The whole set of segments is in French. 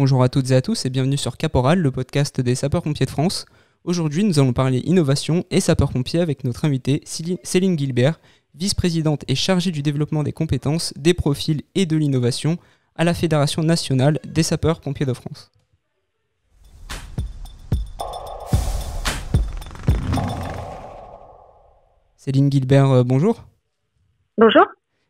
Bonjour à toutes et à tous et bienvenue sur Caporal, le podcast des sapeurs-pompiers de France. Aujourd'hui, nous allons parler innovation et sapeurs-pompiers avec notre invitée Céline Guilbert, vice-présidente et chargée du développement des compétences, des profils et de l'innovation à la Fédération nationale des sapeurs-pompiers de France. Céline Guilbert, bonjour. Bonjour.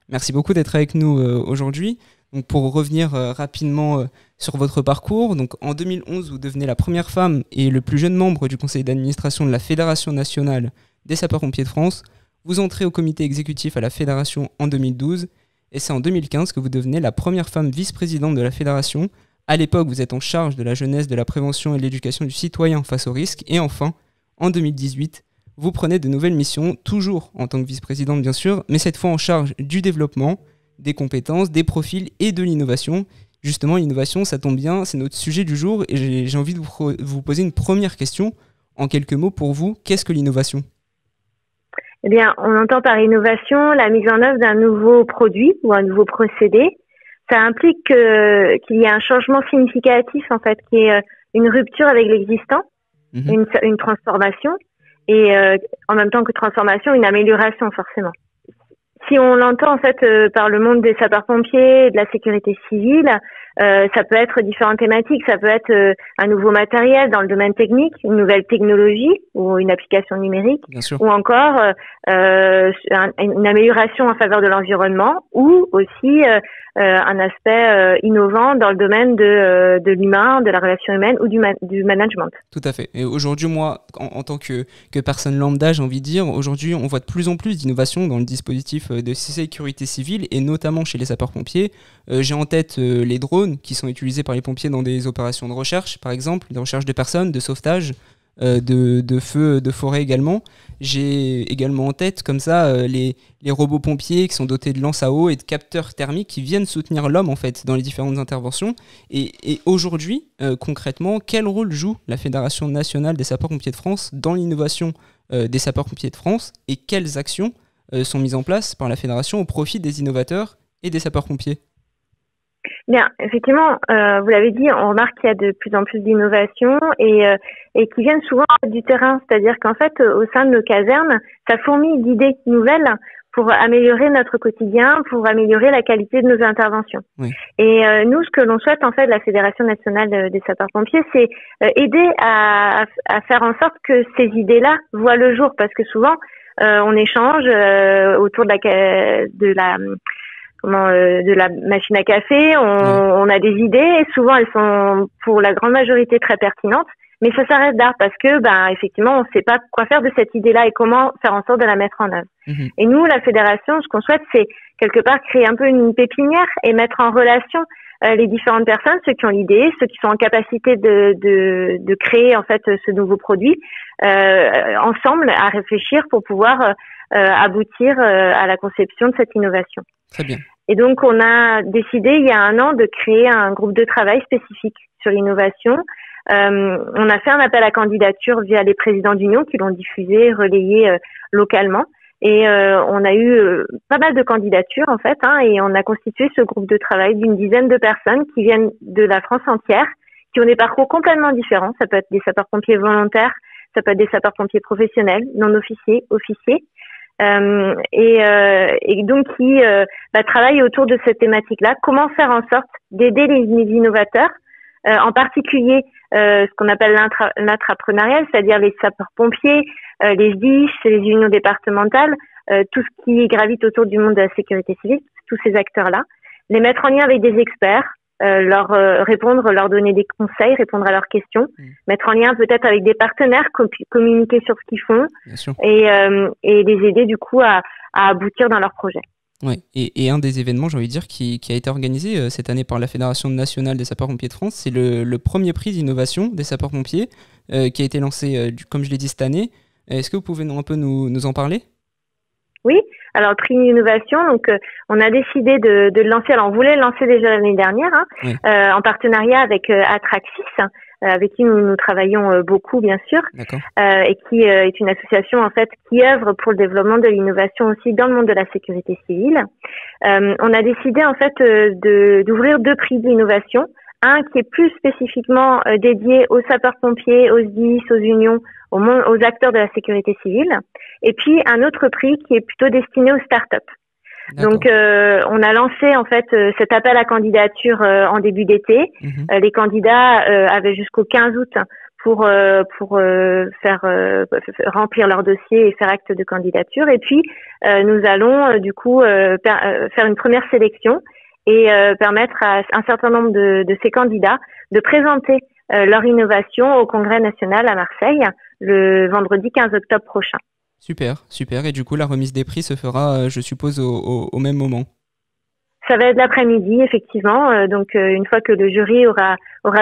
Merci beaucoup d'être avec nous aujourd'hui. Donc pour revenir rapidement sur votre parcours, donc en 2011, vous devenez la première femme et le plus jeune membre du conseil d'administration de la Fédération nationale des sapeurs-pompiers de France. Vous entrez au comité exécutif à la Fédération en 2012 et c'est en 2015 que vous devenez la première femme vice-présidente de la Fédération. À l'époque, vous êtes en charge de la jeunesse, de la prévention et de l'éducation du citoyen face aux risques. Et enfin, en 2018, vous prenez de nouvelles missions, toujours en tant que vice-présidente bien sûr, mais cette fois en charge du développement, des compétences, des profils et de l'innovation. Justement, l'innovation, ça tombe bien, c'est notre sujet du jour et j'ai envie de vous poser une première question. En quelques mots, pour vous, qu'est-ce que l'innovation ? Eh bien, on entend par innovation la mise en œuvre d'un nouveau produit ou un nouveau procédé. Ça implique qu'il y ait un changement significatif, en fait, qui est une rupture avec l'existant, une transformation et en même temps que transformation, une amélioration forcément. Si on l'entend en fait par le monde des sapeurs-pompiers, de la sécurité civile, ça peut être différentes thématiques. Ça peut être un nouveau matériel dans le domaine technique, une nouvelle technologie ou une application numérique, ou encore une amélioration en faveur de l'environnement, ou aussi un aspect innovant dans le domaine de l'humain, de la relation humaine ou du management. Tout à fait. Et aujourd'hui, moi, en tant que personne lambda, j'ai envie de dire, aujourd'hui, on voit de plus en plus d'innovation dans le dispositif de sécurité civile et notamment chez les sapeurs-pompiers. J'ai en tête les drones qui sont utilisés par les pompiers dans des opérations de recherche, par exemple, de recherche de personnes, de sauvetage, de feux, de forêt également. J'ai également en tête comme ça les robots pompiers qui sont dotés de lances à eau et de capteurs thermiques qui viennent soutenir l'homme en fait dans les différentes interventions. Et aujourd'hui, concrètement, quel rôle joue la Fédération nationale des sapeurs-pompiers de France dans l'innovation des sapeurs-pompiers de France et quelles actions sont mises en place par la Fédération au profit des innovateurs et des sapeurs-pompiers ? Bien, effectivement, vous l'avez dit, on remarque qu'il y a de plus en plus d'innovations et qui viennent souvent du terrain. C'est-à-dire qu'en fait, au sein de nos casernes, ça fourmille d'idées nouvelles pour améliorer notre quotidien, pour améliorer la qualité de nos interventions. Oui. Et nous, ce que l'on souhaite en fait de la Fédération nationale des sapeurs-pompiers, c'est aider à faire en sorte que ces idées-là voient le jour, parce que souvent, on échange autour de la machine à café, on a des idées et souvent elles sont pour la grande majorité très pertinentes, mais ça s'arrête là parce que effectivement on ne sait pas quoi faire de cette idée-là et comment faire en sorte de la mettre en œuvre. Et nous, la fédération, ce qu'on souhaite, c'est quelque part créer un peu une pépinière et mettre en relation les différentes personnes, ceux qui ont l'idée, ceux qui sont en capacité de créer en fait ce nouveau produit, ensemble à réfléchir pour pouvoir aboutir à la conception de cette innovation. Très bien. Et donc, on a décidé il y a 1 an de créer un groupe de travail spécifique sur l'innovation. On a fait un appel à candidature via les présidents d'union qui l'ont diffusé, relayé localement. Et on a eu pas mal de candidatures en fait, et on a constitué ce groupe de travail d'une dizaine de personnes qui viennent de la France entière, qui ont des parcours complètement différents. Ça peut être des sapeurs-pompiers volontaires, ça peut être des sapeurs-pompiers professionnels, non-officiers, officiers. Et donc qui travaille autour de cette thématique-là. Comment faire en sorte d'aider les innovateurs, en particulier ce qu'on appelle l'intrapreneurial, c'est-à-dire les sapeurs-pompiers, les SDIS, les unions départementales, tout ce qui gravite autour du monde de la sécurité civile, tous ces acteurs-là, les mettre en lien avec des experts, leur répondre, leur donner des conseils, répondre à leurs questions, mettre en lien peut-être avec des partenaires, communiquer sur ce qu'ils font et les aider du coup à aboutir dans leurs projets. Ouais. Et un des événements, j'ai envie de dire, qui a été organisé cette année par la Fédération nationale des sapeurs-pompiers de France, c'est le premier prix d'innovation des sapeurs-pompiers qui a été lancé, comme je l'ai dit, cette année. Est-ce que vous pouvez un peu nous en parler ? Oui, alors prix d'innovation, donc on a décidé de le lancer. Alors on voulait le lancer déjà l'année dernière, en partenariat avec Atraxis, avec qui nous travaillons beaucoup bien sûr, et qui est une association en fait qui œuvre pour le développement de l'innovation aussi dans le monde de la sécurité civile. On a décidé en fait d'ouvrir 2 prix d'innovation. un qui est plus spécifiquement dédié aux sapeurs-pompiers, aux SDIS, aux unions, aux acteurs de la sécurité civile, et puis un autre prix qui est plutôt destiné aux startups. Donc, on a lancé en fait cet appel à candidature en début d'été. Les candidats avaient jusqu'au 15 août pour faire remplir leur dossier et faire acte de candidature. Et puis, nous allons du coup faire une première sélection et permettre à un certain nombre de ces candidats de présenter leur innovation au Congrès national à Marseille le vendredi 15 octobre prochain. Super, super. Et du coup, la remise des prix se fera, je suppose, au même moment. Ça va être l'après-midi, effectivement. Donc, une fois que le jury aura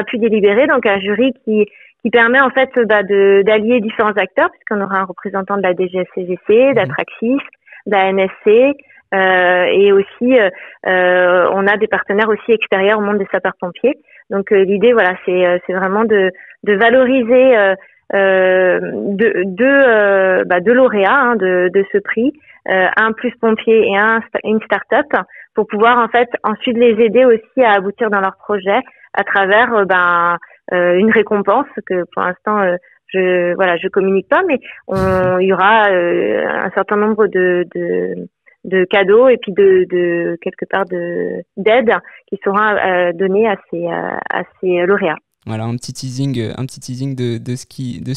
pu délibérer, donc un jury qui permet en fait d'allier différents acteurs, puisqu'on aura un représentant de la DGSCGC, d'Atraxis, de la NSC, et aussi on a des partenaires aussi extérieurs au monde des sapeurs-pompiers. Donc, l'idée, voilà, c'est vraiment de valoriser deux lauréats de ce prix, un plus pompier et une start-up, pour pouvoir en fait ensuite les aider aussi à aboutir dans leur projet à travers une récompense que pour l'instant je communique pas, mais il y aura un certain nombre de cadeaux et puis de quelque part d'aides qui seront données à ces lauréats. Voilà, un petit teasing de ce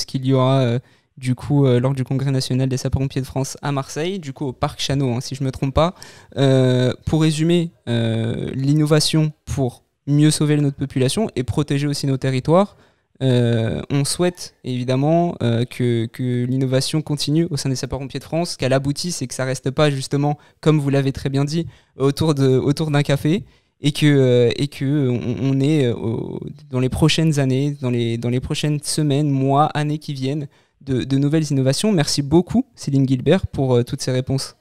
qu'il y aura du coup lors du Congrès national des sapeurs-pompiers de France à Marseille, du coup au Parc Chanot, si je ne me trompe pas. Pour résumer, l'innovation pour mieux sauver notre population et protéger aussi nos territoires, on souhaite évidemment que l'innovation continue au sein des sapeurs-pompiers de France, qu'elle aboutisse et que ça ne reste pas justement, comme vous l'avez très bien dit, autour d'un café. Et que on est dans les prochaines années, dans les prochaines semaines, mois, années qui viennent, de nouvelles innovations. Merci beaucoup, Céline Guilbert, pour toutes ces réponses.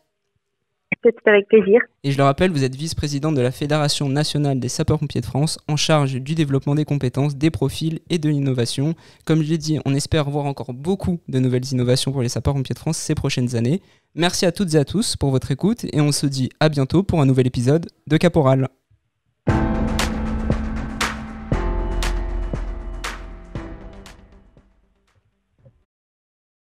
C'est avec plaisir. Et je le rappelle, vous êtes vice-présidente de la Fédération nationale des sapeurs-pompiers de France, en charge du développement des compétences, des profils et de l'innovation. Comme je l'ai dit, on espère voir encore beaucoup de nouvelles innovations pour les sapeurs-pompiers de France ces prochaines années. Merci à toutes et à tous pour votre écoute et on se dit à bientôt pour un nouvel épisode de Caporal.